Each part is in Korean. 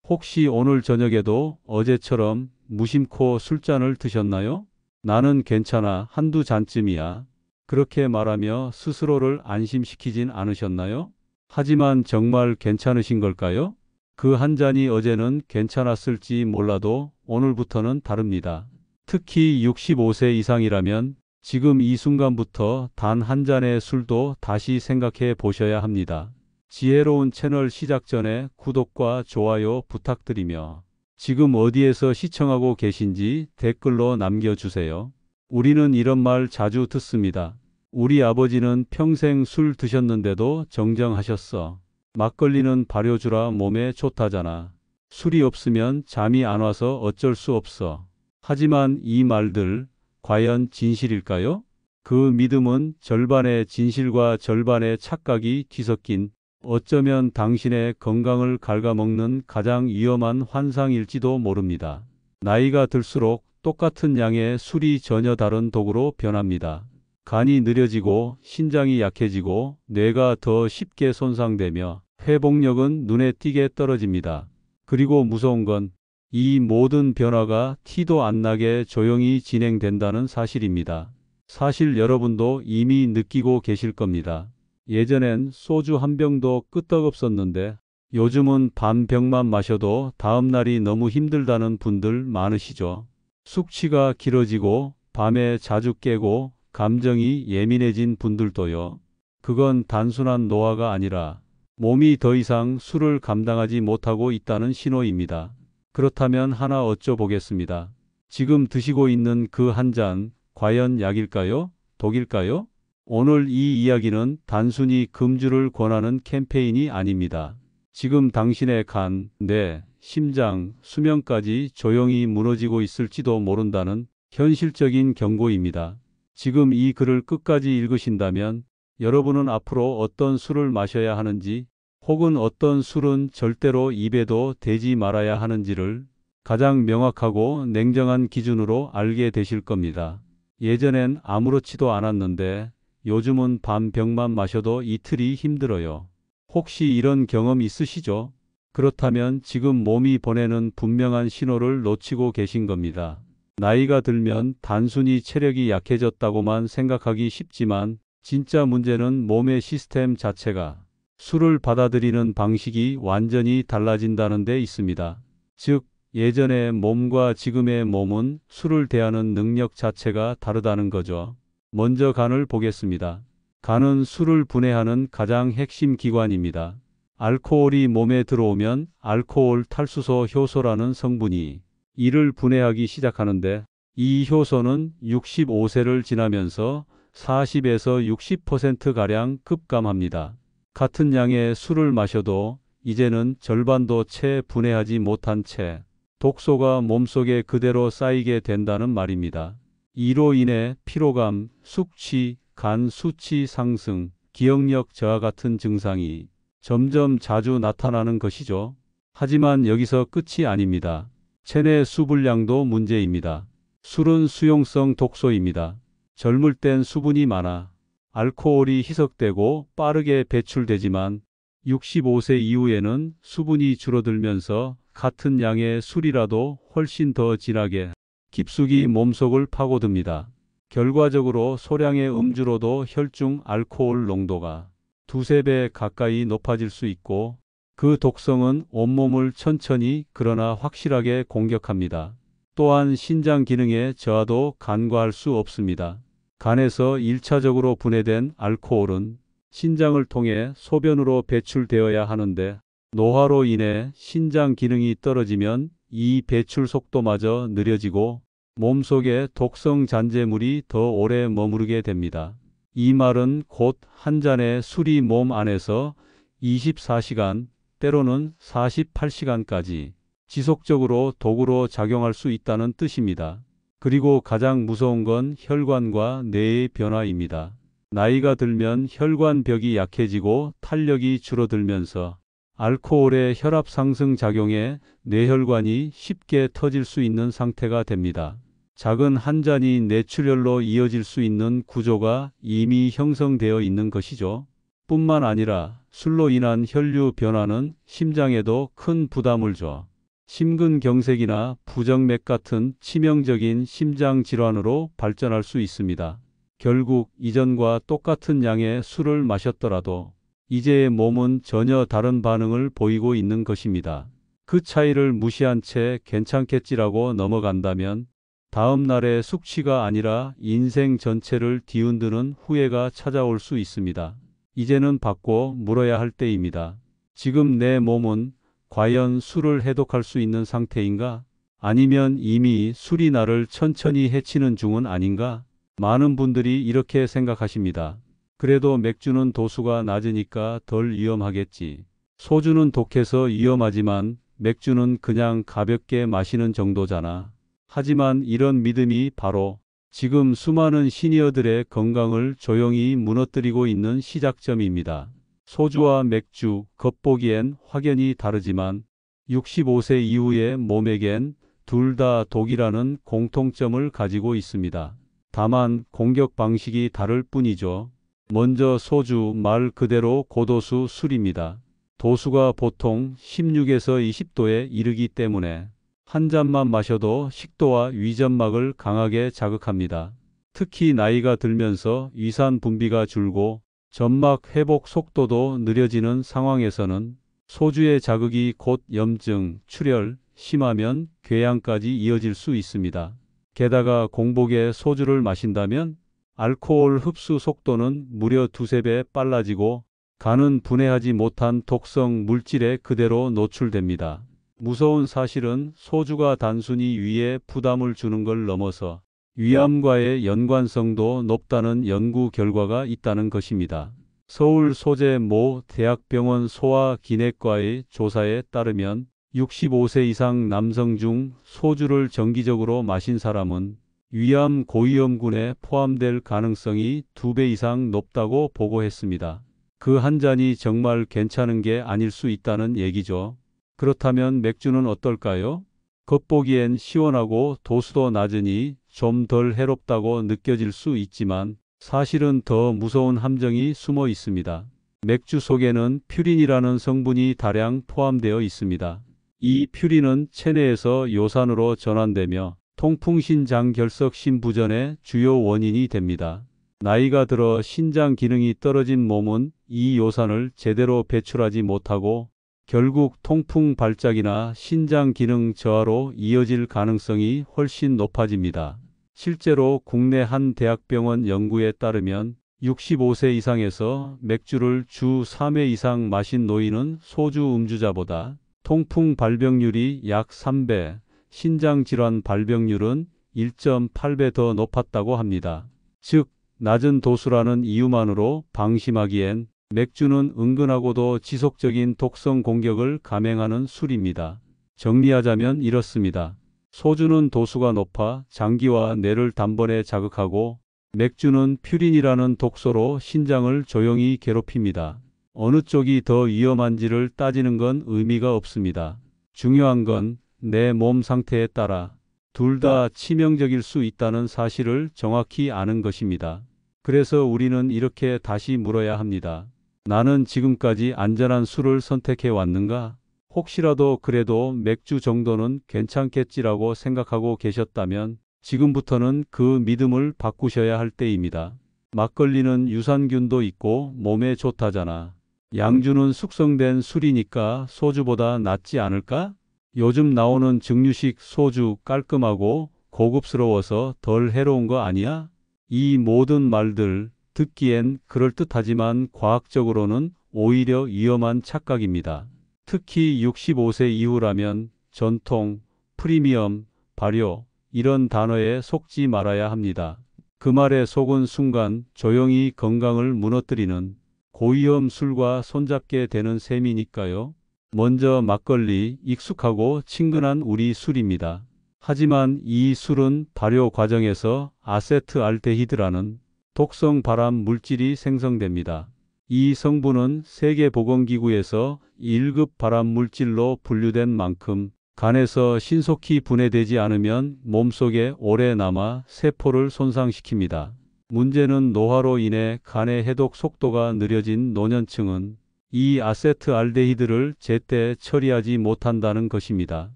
혹시 오늘 저녁에도 어제처럼 무심코 술잔을 드셨나요? 나는 괜찮아. 한두 잔쯤이야. 그렇게 말하며 스스로를 안심시키진 않으셨나요? 하지만 정말 괜찮으신 걸까요? 그 한 잔이 어제는 괜찮았을지 몰라도 오늘부터는 다릅니다. 특히 65세 이상이라면 지금 이 순간부터 단 한 잔의 술도 다시 생각해 보셔야 합니다. 지혜로운 채널 시작 전에 구독과 좋아요 부탁드리며 지금 어디에서 시청하고 계신지 댓글로 남겨주세요. 우리는 이런 말 자주 듣습니다. 우리 아버지는 평생 술 드셨는데도 정정하셨어. 막걸리는 발효주라 몸에 좋다잖아. 술이 없으면 잠이 안 와서 어쩔 수 없어. 하지만 이 말들 과연 진실일까요? 그 믿음은 절반의 진실과 절반의 착각이 뒤섞인 어쩌면 당신의 건강을 갉아먹는 가장 위험한 환상일지도 모릅니다. 나이가 들수록 똑같은 양의 술이 전혀 다른 독으로 변합니다. 간이 느려지고 신장이 약해지고 뇌가 더 쉽게 손상되며 회복력은 눈에 띄게 떨어집니다. 그리고 무서운 건 이 모든 변화가 티도 안 나게 조용히 진행된다는 사실입니다. 사실 여러분도 이미 느끼고 계실 겁니다. 예전엔 소주 한 병도 끄떡없었는데 요즘은 반 병만 마셔도 다음 날이 너무 힘들다는 분들 많으시죠. 숙취가 길어지고 밤에 자주 깨고 감정이 예민해진 분들도요. 그건 단순한 노화가 아니라 몸이 더 이상 술을 감당하지 못하고 있다는 신호입니다. 그렇다면 하나 여쭤보겠습니다. 지금 드시고 있는 그 한 잔, 과연 약일까요? 독일까요? 오늘 이 이야기는 단순히 금주를 권하는 캠페인이 아닙니다. 지금 당신의 간, 뇌, 심장, 수면까지 조용히 무너지고 있을지도 모른다는 현실적인 경고입니다. 지금 이 글을 끝까지 읽으신다면 여러분은 앞으로 어떤 술을 마셔야 하는지 혹은 어떤 술은 절대로 입에도 대지 말아야 하는지를 가장 명확하고 냉정한 기준으로 알게 되실 겁니다. 예전엔 아무렇지도 않았는데 요즘은 반 병만 마셔도 이틀이 힘들어요. 혹시 이런 경험 있으시죠? 그렇다면 지금 몸이 보내는 분명한 신호를 놓치고 계신 겁니다. 나이가 들면 단순히 체력이 약해졌다고만 생각하기 쉽지만 진짜 문제는 몸의 시스템 자체가 술을 받아들이는 방식이 완전히 달라진다는 데 있습니다. 즉, 예전의 몸과 지금의 몸은 술을 대하는 능력 자체가 다르다는 거죠. 먼저 간을 보겠습니다. 간은 술을 분해하는 가장 핵심 기관입니다. 알코올이 몸에 들어오면 알코올 탈수소 효소라는 성분이 이를 분해하기 시작하는데 이 효소는 65세를 지나면서 40에서 60%가량 급감합니다. 같은 양의 술을 마셔도 이제는 절반도 채 분해하지 못한 채 독소가 몸속에 그대로 쌓이게 된다는 말입니다. 이로 인해 피로감, 숙취, 간 수치 상승, 기억력 저하 같은 증상이 점점 자주 나타나는 것이죠. 하지만 여기서 끝이 아닙니다. 체내 수분량도 문제입니다. 술은 수용성 독소입니다. 젊을 땐 수분이 많아 알코올이 희석되고 빠르게 배출되지만 65세 이후에는 수분이 줄어들면서 같은 양의 술이라도 훨씬 더 진하게 깊숙이 몸속을 파고듭니다. 결과적으로 소량의 음주로도 혈중 알코올 농도가 두세 배 가까이 높아질 수 있고 그 독성은 온몸을 천천히 그러나 확실하게 공격합니다. 또한 신장 기능의 저하도 간과할 수 없습니다. 간에서 1차적으로 분해된 알코올은 신장을 통해 소변으로 배출되어야 하는데 노화로 인해 신장 기능이 떨어지면 이 배출 속도마저 느려지고 몸속에 독성 잔재물이 더 오래 머무르게 됩니다. 이 말은 곧 한 잔의 술이 몸 안에서 24시간, 때로는 48시간까지 지속적으로 독으로 작용할 수 있다는 뜻입니다. 그리고 가장 무서운 건 혈관과 뇌의 변화입니다. 나이가 들면 혈관벽이 약해지고 탄력이 줄어들면서 알코올의 혈압 상승 작용에 뇌혈관이 쉽게 터질 수 있는 상태가 됩니다. 작은 한 잔이 뇌출혈로 이어질 수 있는 구조가 이미 형성되어 있는 것이죠. 뿐만 아니라 술로 인한 혈류 변화는 심장에도 큰 부담을 줘 심근경색이나 부정맥 같은 치명적인 심장 질환으로 발전할 수 있습니다. 결국 이전과 똑같은 양의 술을 마셨더라도 이제의 몸은 전혀 다른 반응을 보이고 있는 것입니다. 그 차이를 무시한 채 괜찮겠지라고 넘어간다면 다음 날의 숙취가 아니라 인생 전체를 뒤흔드는 후회가 찾아올 수 있습니다. 이제는 바꿔 물어야 할 때입니다. 지금 내 몸은 과연 술을 해독할 수 있는 상태인가? 아니면 이미 술이 나를 천천히 해치는 중은 아닌가? 많은 분들이 이렇게 생각하십니다. 그래도 맥주는 도수가 낮으니까 덜 위험하겠지. 소주는 독해서 위험하지만 맥주는 그냥 가볍게 마시는 정도잖아. 하지만 이런 믿음이 바로 지금 수많은 시니어들의 건강을 조용히 무너뜨리고 있는 시작점입니다. 소주와 맥주, 겉보기엔 확연히 다르지만 65세 이후의 몸에겐 둘 다 독이라는 공통점을 가지고 있습니다. 다만 공격 방식이 다를 뿐이죠. 먼저 소주, 말 그대로 고도수 술입니다. 도수가 보통 16에서 20도에 이르기 때문에 한 잔만 마셔도 식도와 위점막을 강하게 자극합니다. 특히 나이가 들면서 위산 분비가 줄고 점막 회복 속도도 느려지는 상황에서는 소주의 자극이 곧 염증, 출혈, 심하면 궤양까지 이어질 수 있습니다. 게다가 공복에 소주를 마신다면 알코올 흡수 속도는 무려 두세 배 빨라지고 간은 분해하지 못한 독성 물질에 그대로 노출됩니다. 무서운 사실은 소주가 단순히 위에 부담을 주는 걸 넘어서 위암과의 연관성도 높다는 연구 결과가 있다는 것입니다. 서울 소재 모 대학병원 소화기내과의 조사에 따르면 65세 이상 남성 중 소주를 정기적으로 마신 사람은 위암 고위험군에 포함될 가능성이 2배 이상 높다고 보고했습니다. 그 한 잔이 정말 괜찮은 게 아닐 수 있다는 얘기죠. 그렇다면 맥주는 어떨까요? 겉보기엔 시원하고 도수도 낮으니 좀 덜 해롭다고 느껴질 수 있지만 사실은 더 무서운 함정이 숨어 있습니다. 맥주 속에는 퓨린이라는 성분이 다량 포함되어 있습니다. 이 퓨린은 체내에서 요산으로 전환되며 통풍신장결석 신부전의 주요 원인이 됩니다. 나이가 들어 신장 기능이 떨어진 몸은 이 요산을 제대로 배출하지 못하고 결국 통풍 발작이나 신장 기능 저하로 이어질 가능성이 훨씬 높아집니다. 실제로 국내 한 대학병원 연구에 따르면 65세 이상에서 맥주를 주 3회 이상 마신 노인은 소주 음주자보다 통풍 발병률이 약 3배, 신장질환 발병률은 1.8배 더 높았다고 합니다. 즉, 낮은 도수라는 이유만으로 방심하기엔 맥주는 은근하고도 지속적인 독성 공격을 감행하는 술입니다. 정리하자면 이렇습니다. 소주는 도수가 높아 장기와 뇌를 단번에 자극하고 맥주는 퓨린이라는 독소로 신장을 조용히 괴롭힙니다. 어느 쪽이 더 위험한지를 따지는 건 의미가 없습니다. 중요한 건 내 몸 상태에 따라 둘 다 치명적일 수 있다는 사실을 정확히 아는 것입니다. 그래서 우리는 이렇게 다시 물어야 합니다. 나는 지금까지 안전한 술을 선택해 왔는가? 혹시라도 그래도 맥주 정도는 괜찮겠지라고 생각하고 계셨다면 지금부터는 그 믿음을 바꾸셔야 할 때입니다. 막걸리는 유산균도 있고 몸에 좋다잖아. 양주는 숙성된 술이니까 소주보다 낫지 않을까? 요즘 나오는 증류식 소주 깔끔하고 고급스러워서 덜 해로운 거 아니야? 이 모든 말들 듣기엔 그럴듯하지만 과학적으로는 오히려 위험한 착각입니다. 특히 65세 이후라면 전통, 프리미엄, 발효 이런 단어에 속지 말아야 합니다. 그 말에 속은 순간 조용히 건강을 무너뜨리는 고위험 술과 손잡게 되는 셈이니까요. 먼저 막걸리, 익숙하고 친근한 우리 술입니다. 하지만 이 술은 발효 과정에서 아세트알데히드라는 독성 발암 물질이 생성됩니다. 이 성분은 세계보건기구에서 1급 발암 물질로 분류된 만큼 간에서 신속히 분해되지 않으면 몸속에 오래 남아 세포를 손상시킵니다. 문제는 노화로 인해 간의 해독 속도가 느려진 노년층은 이 아세트알데히드를 제때 처리하지 못한다는 것입니다.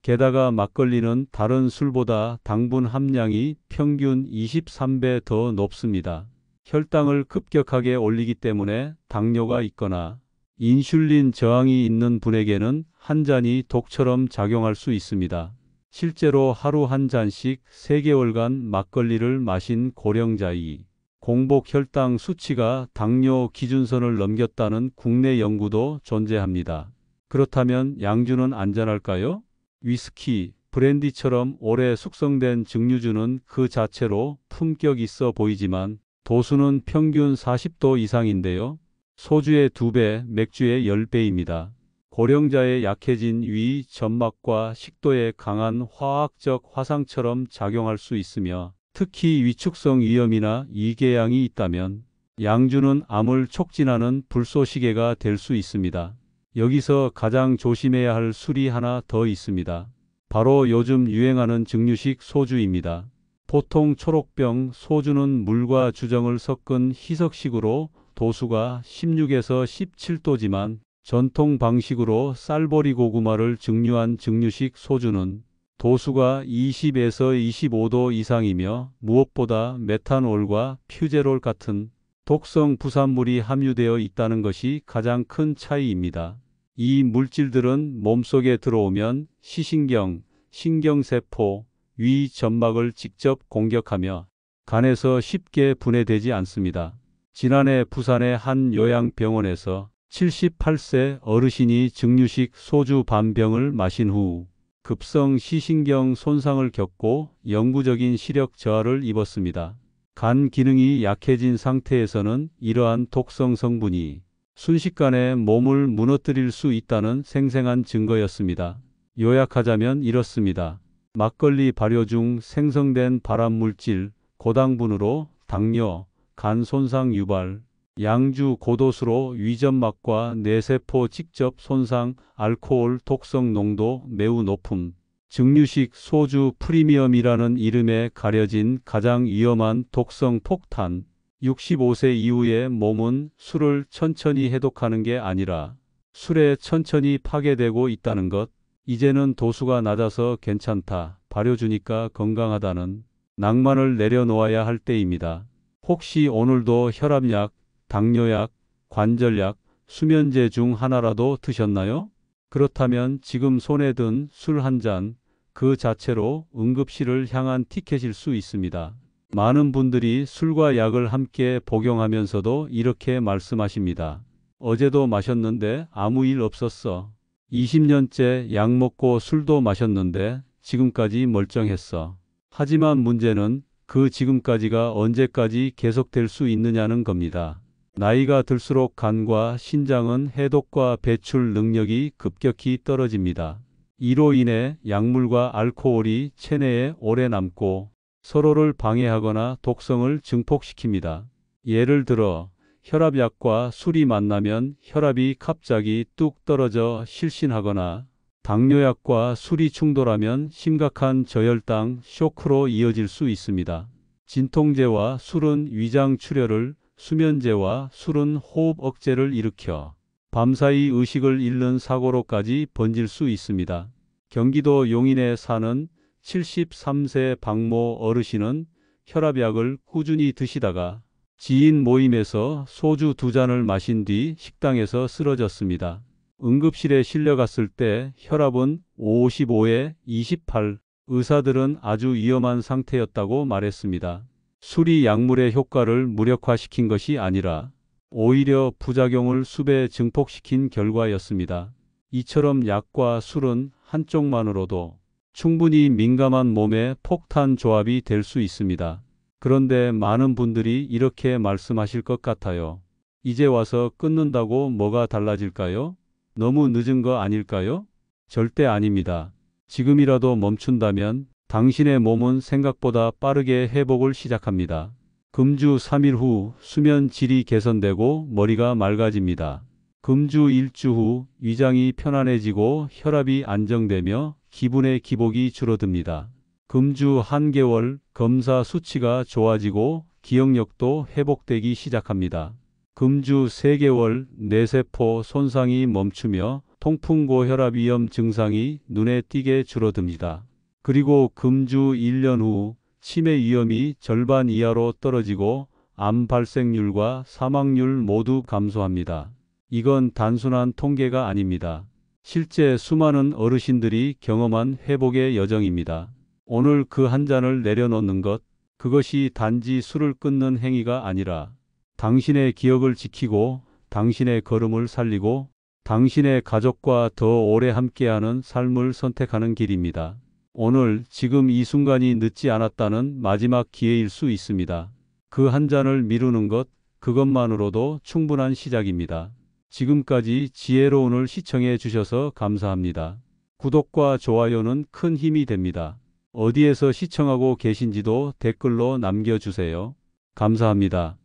게다가 막걸리는 다른 술보다 당분 함량이 평균 23배 더 높습니다. 혈당을 급격하게 올리기 때문에 당뇨가 있거나 인슐린 저항이 있는 분에게는 한 잔이 독처럼 작용할 수 있습니다. 실제로 하루 한 잔씩 3개월간 막걸리를 마신 고령자의 공복 혈당 수치가 당뇨 기준선을 넘겼다는 국내 연구도 존재합니다. 그렇다면 양주는 안전할까요? 위스키, 브랜디처럼 오래 숙성된 증류주는 그 자체로 품격 있어 보이지만 도수는 평균 40도 이상인데요. 소주의 2배, 맥주의 10배입니다. 고령자의 약해진 위, 점막과 식도에 강한 화학적 화상처럼 작용할 수 있으며 특히 위축성 위염이나 이궤양이 있다면 양주는 암을 촉진하는 불쏘시개가 될 수 있습니다. 여기서 가장 조심해야 할 술이 하나 더 있습니다. 바로 요즘 유행하는 증류식 소주입니다. 보통 초록병 소주는 물과 주정을 섞은 희석식으로 도수가 16에서 17도지만 전통 방식으로 쌀보리 고구마를 증류한 증류식 소주는 도수가 20에서 25도 이상이며 무엇보다 메탄올과 퓨제롤 같은 독성 부산물이 함유되어 있다는 것이 가장 큰 차이입니다. 이 물질들은 몸속에 들어오면 시신경, 신경세포, 위 점막을 직접 공격하며 간에서 쉽게 분해되지 않습니다. 지난해 부산의 한 요양병원에서 78세 어르신이 증류식 소주 반 병을 마신 후 급성 시신경 손상을 겪고 영구적인 시력 저하를 입었습니다. 간 기능이 약해진 상태에서는 이러한 독성 성분이 순식간에 몸을 무너뜨릴 수 있다는 생생한 증거였습니다. 요약하자면 이렇습니다. 막걸리 발효 중 생성된 발암물질, 고당분으로 당뇨, 간 손상 유발, 양주 고도수로 위점막과 뇌세포 직접 손상, 알코올 독성 농도 매우 높음, 증류식 소주 프리미엄이라는 이름에 가려진 가장 위험한 독성 폭탄, 65세 이후의 몸은 술을 천천히 해독하는 게 아니라 술에 천천히 파괴되고 있다는 것, 이제는 도수가 낮아서 괜찮다, 발효주니까 건강하다는 낭만을 내려놓아야 할 때입니다. 혹시 오늘도 혈압약, 당뇨약, 관절약, 수면제 중 하나라도 드셨나요? 그렇다면 지금 손에 든 술 한 잔, 그 자체로 응급실을 향한 티켓일 수 있습니다. 많은 분들이 술과 약을 함께 복용하면서도 이렇게 말씀하십니다. 어제도 마셨는데 아무 일 없었어. 20년째 약 먹고 술도 마셨는데 지금까지 멀쩡했어. 하지만 문제는 그 지금까지가 언제까지 계속될 수 있느냐는 겁니다. 나이가 들수록 간과 신장은 해독과 배출 능력이 급격히 떨어집니다. 이로 인해 약물과 알코올이 체내에 오래 남고 서로를 방해하거나 독성을 증폭시킵니다. 예를 들어 혈압약과 술이 만나면 혈압이 갑자기 뚝 떨어져 실신하거나 당뇨약과 술이 충돌하면 심각한 저혈당 쇼크로 이어질 수 있습니다. 진통제와 술은 위장 출혈을, 수면제와 술은 호흡 억제를 일으켜 밤사이 의식을 잃는 사고로까지 번질 수 있습니다. 경기도 용인에 사는 73세 박모 어르신은 혈압약을 꾸준히 드시다가 지인 모임에서 소주 2잔을 마신 뒤 식당에서 쓰러졌습니다. 응급실에 실려갔을 때 혈압은 55에 28, 의사들은 아주 위험한 상태였다고 말했습니다. 술이 약물의 효과를 무력화시킨 것이 아니라 오히려 부작용을 수배 증폭시킨 결과였습니다. 이처럼 약과 술은 한쪽만으로도 충분히 민감한 몸의 폭탄 조합이 될 수 있습니다. 그런데 많은 분들이 이렇게 말씀하실 것 같아요. 이제 와서 끊는다고 뭐가 달라질까요? 너무 늦은 거 아닐까요? 절대 아닙니다. 지금이라도 멈춘다면 당신의 몸은 생각보다 빠르게 회복을 시작합니다. 금주 3일 후 수면 질이 개선되고 머리가 맑아집니다. 금주 1주 후 위장이 편안해지고 혈압이 안정되며 기분의 기복이 줄어듭니다. 금주 1개월 검사 수치가 좋아지고 기억력도 회복되기 시작합니다. 금주 3개월 뇌세포 손상이 멈추며 통풍 고혈압 위험 증상이 눈에 띄게 줄어듭니다. 그리고 금주 1년 후 치매 위험이 절반 이하로 떨어지고 암 발생률과 사망률 모두 감소합니다. 이건 단순한 통계가 아닙니다. 실제 수많은 어르신들이 경험한 회복의 여정입니다. 오늘 그 한 잔을 내려놓는 것, 그것이 단지 술을 끊는 행위가 아니라 당신의 기억을 지키고 당신의 걸음을 살리고 당신의 가족과 더 오래 함께하는 삶을 선택하는 길입니다. 오늘 지금 이 순간이 늦지 않았다는 마지막 기회일 수 있습니다. 그 한 잔을 미루는 것, 그것만으로도 충분한 시작입니다. 지금까지 지혜로운을 시청해 주셔서 감사합니다. 구독과 좋아요는 큰 힘이 됩니다. 어디에서 시청하고 계신지도 댓글로 남겨주세요. 감사합니다.